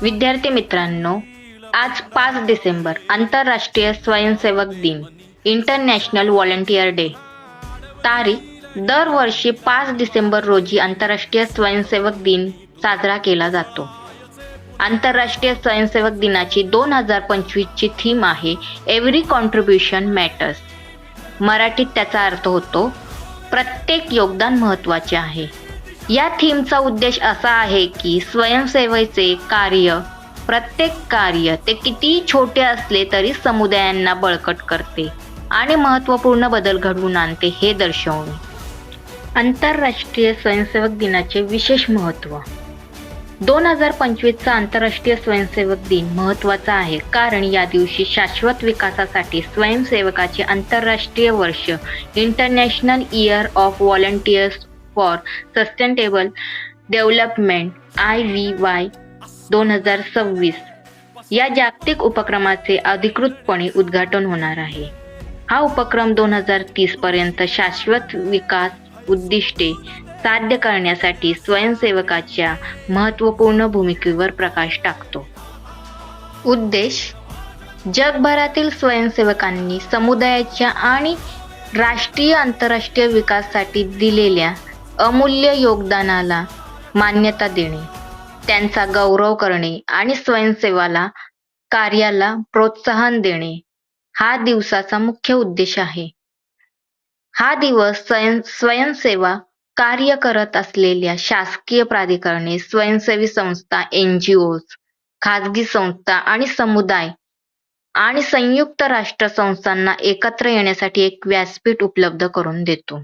विद्यार्थी मित्रांनो, आज 5 डिसेंबर आंतरराष्ट्रीय स्वयंसेवक दिन, इंटरनॅशनल व्हॉलंटियर डे. तारीख: दरवर्षी 5 डिसेंबर रोजी आंतरराष्ट्रीय स्वयंसेवक दिन साजरा केला जातो. आंतरराष्ट्रीय स्वयंसेवक दिनाची 2025 ची थीम आहे एव्हरी कॉन्ट्रीब्युशन मॅटर्स. मराठीत त्याचा अर्थ होतो प्रत्येक योगदान महत्त्वाचे आहे. या थीमचा उद्देश असा आहे की स्वयंसेवेचे कार्य, प्रत्येक कार्य ते कितीही छोटे असले तरी समुदायांना बळकट करते आणि महत्त्वपूर्ण बदल घडवून आणते हे दर्शवणे. आंतरराष्ट्रीय स्वयंसेवक दिनाचे विशेष महत्त्व. 2025 चा आंतरराष्ट्रीय स्वयंसेवक दिन महत्त्वाचा आहे कारण या दिवशी शाश्वत विकासासाठी स्वयंसेवकाचे आंतरराष्ट्रीय वर्ष, international year of volunteers for sustainable development IVY 2026 या जागतिक उपक्रमाचे अधिकृतपणे उद्घाटन होणार आहे. हा उपक्रम 2030 पर्यंत शाश्वत विकास उद्दिष्टे साध्य करण्यासाठी स्वयंसेवकाच्या महत्त्वपूर्ण भूमिकेवर प्रकाश टाकतो. उद्देश: जगभरातील स्वयंसेवकांनी समुदायाच्या आणि राष्ट्रीय आंतरराष्ट्रीय विकासासाठी दिलेल्या अमूल्य योगदानाला मान्यता देणे, त्यांचा गौरव करणे आणि स्वयंसेवाला कार्याला प्रोत्साहन देणे हा दिवसाचा मुख्य उद्देश आहे. हा दिवस स्वयंसेवा कार्य करत असलेल्या शासकीय प्राधिकरणे, स्वयंसेवी संस्था, NGOज, खाजगी संस्था आणि समुदाय आणि संयुक्त राष्ट्र संस्थांना एकत्र येण्यासाठी एक व्यासपीठ उपलब्ध करून देतो.